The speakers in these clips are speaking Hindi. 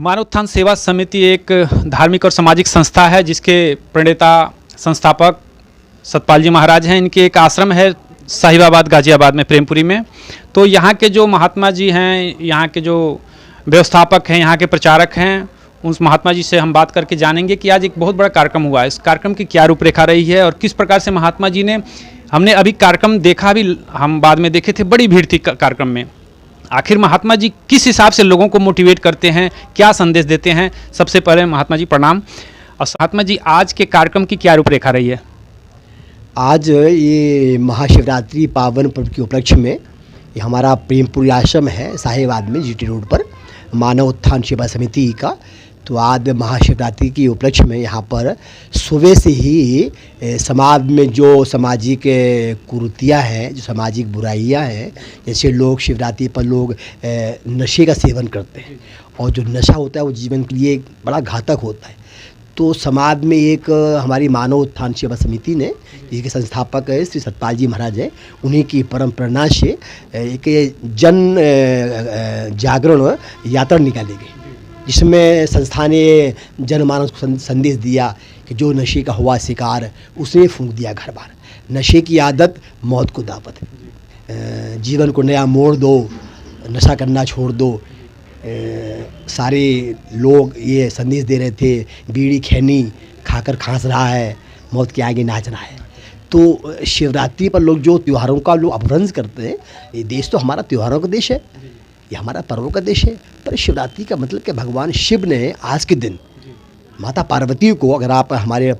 मानव उत्थान सेवा समिति एक धार्मिक और सामाजिक संस्था है जिसके प्रणेता संस्थापक सतपाल जी महाराज हैं। इनके एक आश्रम है साहिबाबाद गाजियाबाद में, प्रेमपुरी में। तो यहाँ के जो महात्मा जी हैं, यहाँ के जो व्यवस्थापक हैं, यहाँ के प्रचारक हैं, उस महात्मा जी से हम बात करके जानेंगे कि आज एक बहुत बड़ा कार्यक्रम हुआ है। इस कार्यक्रम की क्या रूपरेखा रही है और किस प्रकार से महात्मा जी ने, हमने अभी कार्यक्रम देखा, भी हम बाद में देखे थे, बड़ी भीड़ थी कार्यक्रम में। आखिर महात्मा जी किस हिसाब से लोगों को मोटिवेट करते हैं, क्या संदेश देते हैं? सबसे पहले महात्मा जी प्रणाम। और महात्मा जी, आज के कार्यक्रम की क्या रूपरेखा रही है? आज ये महाशिवरात्रि पावन पर्व के उपलक्ष्य में ये हमारा प्रेमपुरी आश्रम है साहिबाबाद में, जीटी रोड पर, मानव उत्थान सेवा समिति का। तो आज महाशिवरात्रि के उपलक्ष्य में यहाँ पर सुबह से ही समाज में जो सामाजिक कुरीतियाँ हैं, जो सामाजिक बुराइयाँ हैं, जैसे लोग शिवरात्रि पर लोग नशे का सेवन करते हैं और जो नशा होता है वो जीवन के लिए बड़ा घातक होता है। तो समाज में एक हमारी मानव उत्थान सेवा समिति ने, जिसके संस्थापक है श्री सतपाल जी महाराज हैं, उन्हीं की परम प्रेरणा से एक जन जागरण यात्रा निकाली गई, जिसमें संस्था ने जनमानस को संदेश दिया कि जो नशे का हुआ शिकार उसने फूंक दिया घर बार। नशे की आदत मौत को दावत है। जीवन को नया मोड़ दो, नशा करना छोड़ दो। सारे लोग ये संदेश दे रहे थे, बीड़ी खैनी खाकर खांस रहा है, मौत के आगे नाच रहा है। तो शिवरात्रि पर लोग जो त्योहारों का लोग अपभ्रंश करते हैं, ये देश तो हमारा त्योहारों का देश है, ये हमारा पर्वों का देश है। पर शिवरात्रि का मतलब कि भगवान शिव ने आज के दिन माता पार्वती को, अगर आप हमारे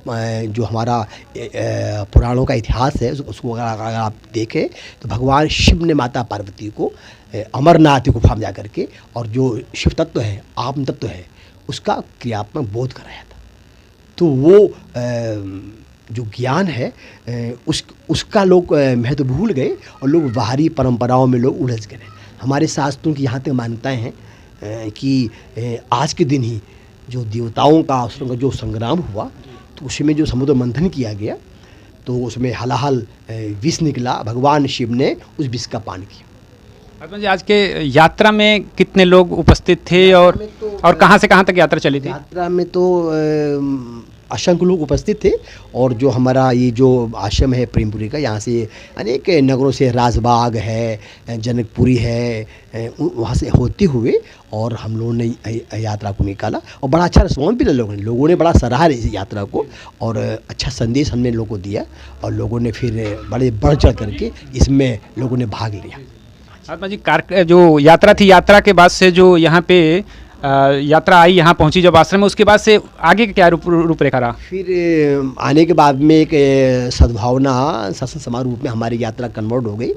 जो हमारा पुराणों का इतिहास है उसको अगर आप देखें तो भगवान शिव ने माता पार्वती को अमरनाथ गुफा में जा करके, और जो शिव तत्व है, आत्म तत्व है, उसका क्रियात्मक बोध कराया था। तो वो जो ज्ञान है उसका लोग महत्व भूल गए और लोग बाहरी परंपराओं में लोग उलझ गए। हमारे शास्त्रों की यहाँ तक मान्यताएँ हैं कि आज के दिन ही जो देवताओं का असुरों का जो संग्राम हुआ, तो उसमें जो समुद्र मंथन किया गया, तो उसमें हलाहल विष निकला। भगवान शिव ने उस विष का पान किया। महात्मा जी, आज के यात्रा में कितने लोग उपस्थित थे और कहाँ से कहाँ तक यात्रा चली थी? यात्रा में तो असंख्य लोग उपस्थित थे। और जो हमारा ये जो आश्रम है प्रेमपुरी का, यहाँ से अनेक नगरों से, राजबाग है, जनकपुरी है, वहाँ से होते हुए और हम लोगों ने यात्रा को निकाला और बड़ा अच्छा रिस्पॉन्स भी लोगों ने बड़ा सराहा इस यात्रा को और अच्छा संदेश हमने लोगों को दिया और लोगों ने फिर बड़े बढ़ चढ़ करके इसमें लोगों ने भाग लिया। महात्मा जी, जो यात्रा थी, यात्रा के बाद से जो यहाँ पे यात्रा आई, यहाँ पहुँची जब आश्रम में, उसके बाद से आगे क्या रूपरेखा रहा? फिर आने के बाद में एक सद्भावना सत्संग समारोह में हमारी यात्रा कन्वर्ट हो गई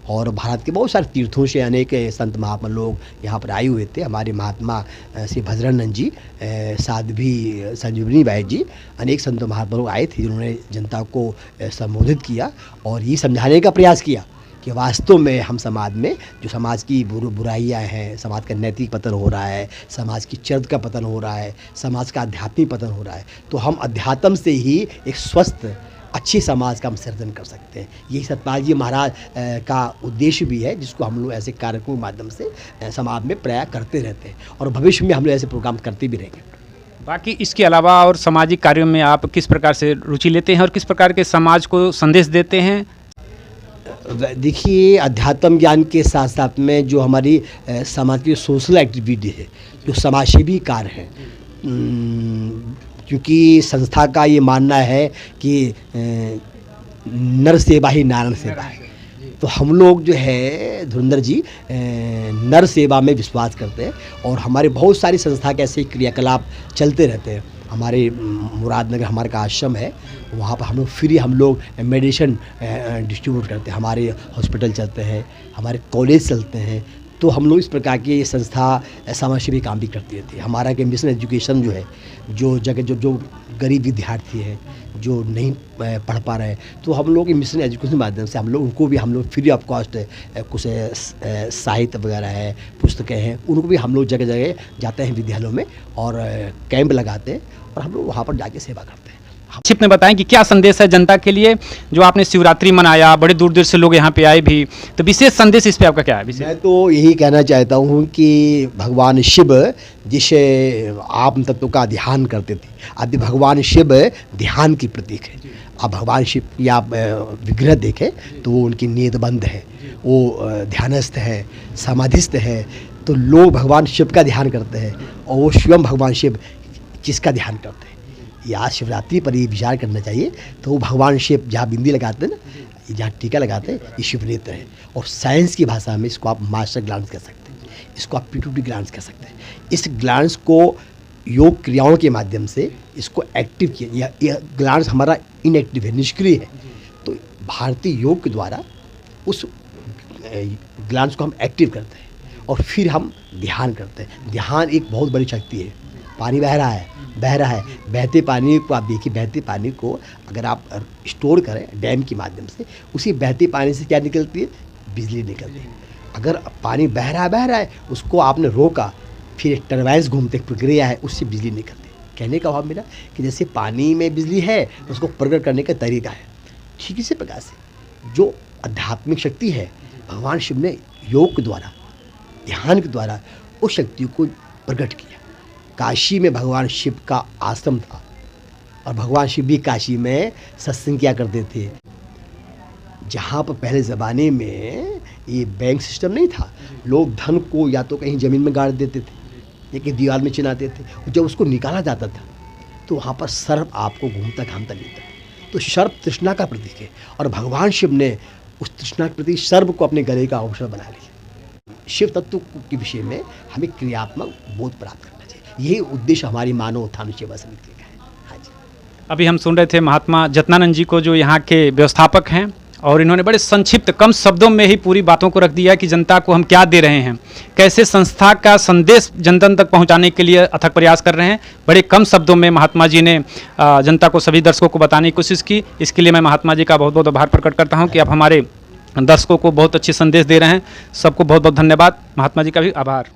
और भारत के बहुत सारे तीर्थों से अनेक संत महात्मा लोग यहाँ पर आए हुए थे। हमारे महात्मा श्री भजरानंद जी, साध्वी संजीवनी बाई जी, अनेक संत महात्मा लोग आए थे, जिन्होंने जनता को संबोधित किया और ये समझाने का प्रयास किया कि वास्तव में हम समाज में जो समाज की बुराइयां हैं, समाज का नैतिक पतन हो रहा है, समाज की चरित्र का पतन हो रहा है, समाज का आध्यात्मिक पतन हो रहा है, तो हम अध्यात्म से ही एक स्वस्थ अच्छे समाज का हम सृजन कर सकते हैं। यही सतपाल जी महाराज का उद्देश्य भी है, जिसको हम लोग ऐसे कार्यक्रमों के माध्यम से समाज में प्रयास करते रहते हैं और भविष्य में हम लोग ऐसे प्रोग्राम करते भी रहेंगे। बाकी इसके अलावा और सामाजिक कार्यों में आप किस प्रकार से रुचि लेते हैं और किस प्रकार के समाज को संदेश देते हैं? देखिए, अध्यात्म ज्ञान के साथ साथ में जो हमारी समाज की सोशल एक्टिविटी है, जो समाजसेवी कार्य है, क्योंकि संस्था का ये मानना है कि नर सेवा ही नारायण सेवा है। तो हम लोग जो है धुरंधर जी नर सेवा में विश्वास करते हैं और हमारे बहुत सारी संस्था के ऐसे क्रियाकलाप चलते रहते हैं। हमारे मुरादनगर हमारे का आश्रम है, वहाँ पर हम लोग फ्री मेडिसिन डिस्ट्रीब्यूट करते हैं। हमारे हॉस्पिटल चलते हैं, हमारे कॉलेज चलते हैं। तो हम लोग इस प्रकार की ये संस्था समाजसेवी काम भी करती रहती है। हमारा के मिशन एजुकेशन जो है, जो जगह जो गरीब विद्यार्थी है, जो नहीं पढ़ पा रहे हैं, तो हम लोग मिशन एजुकेशन के माध्यम से हम लोग उनको भी हम लोग फ्री ऑफ कॉस्ट कुछ साहित्य वगैरह है, पुस्तकें हैं, उनको भी हम लोग जगह जगह जाते हैं विद्यालयों में और कैंप लगाते हैं और हम लोग वहाँ पर जाके सेवा करते हैं। संक्षिप्त में बताएं कि क्या संदेश है जनता के लिए, जो आपने शिवरात्रि मनाया, बड़े दूर दूर से लोग यहाँ पे आए भी, तो विशेष संदेश इस पे आपका क्या है? मैं तो यही कहना चाहता हूँ कि भगवान शिव जिसे आत्म तत्व का ध्यान करते थे, अभी भगवान शिव ध्यान की प्रतीक है। अब भगवान शिव की आप विग्रह देखें तो वो उनकी नेत्रबंद है, वो ध्यानस्थ है, समाधिस्थ है। तो लोग भगवान शिव का ध्यान करते हैं और वो स्वयं भगवान शिव किसका ध्यान करते हैं। या शिवरात्रि पर ये विचार करना चाहिए। तो वो भगवान शिव जहाँ बिंदी लगाते हैं ना, जहाँ टीका लगाते हैं, ये शिव नेत्र है। और साइंस की भाषा में इसको आप मास्टर ग्लैंड्स कह सकते हैं, इसको आप पिट्यूटरी ग्लैंड्स कह सकते हैं। इस ग्लैंड्स को योग क्रियाओं के माध्यम से इसको एक्टिव किया, यह ग्लैंड्स हमारा इनएक्टिव है, निष्क्रिय है। तो भारतीय योग के द्वारा उस ग्लैंड्स को हम एक्टिव करते हैं और फिर हम ध्यान करते हैं। ध्यान एक बहुत बड़ी शक्ति है। पानी बह रहा है, बहते पानी को आप देखिए, बहते पानी को अगर आप स्टोर करें डैम के माध्यम से, उसी बहते पानी से क्या निकलती है? बिजली निकलती है। अगर पानी बह रहा है, उसको आपने रोका, फिर एक टरबाइन घूमते प्रक्रिया है, उससे बिजली निकलती है। कहने का भाव मेरा कि जैसे पानी में बिजली है, उसको प्रकट करने का तरीका है, ठीक इसी प्रकार से जो आध्यात्मिक शक्ति है, भगवान शिव ने योग के द्वारा, ध्यान के द्वारा उस शक्ति को प्रकट किया। काशी में भगवान शिव का आश्रम था और भगवान शिव भी काशी में सत्संग किया करते थे। जहाँ पर पहले ज़माने में ये बैंक सिस्टम नहीं था, लोग धन को या तो कहीं ज़मीन में गाड़ देते थे या कि दीवार में चिनाते थे। जब उसको निकाला जाता था तो वहाँ पर सर्प आपको घूमता घामता मिलता। तो सर्प तृष्णा का प्रतीक है और भगवान शिव ने उस तृष्णा के प्रति सर्प को अपने गले का आभूषण बना लिया। शिव तत्व के विषय में हमें क्रियात्मक बोध प्राप्त करना चाहिए। यही उद्देश्य हमारी मानव उत्थान सेवा समिति का है। हाँ जी। अभी हम सुन रहे थे महात्मा जतनानंद जी को, जो यहाँ के व्यवस्थापक हैं, और इन्होंने बड़े संक्षिप्त कम शब्दों में ही पूरी बातों को रख दिया कि जनता को हम क्या दे रहे हैं, कैसे संस्था का संदेश जनता तक पहुंचाने के लिए अथक प्रयास कर रहे हैं। बड़े कम शब्दों में महात्मा जी ने जनता को, सभी दर्शकों को बताने की कोशिश की। इसके लिए मैं महात्मा जी का बहुत बहुत आभार प्रकट करता हूं कि आप हमारे दर्शकों को बहुत अच्छे संदेश दे रहे हैं। सबको बहुत बहुत धन्यवाद। महात्मा जी का भी आभार।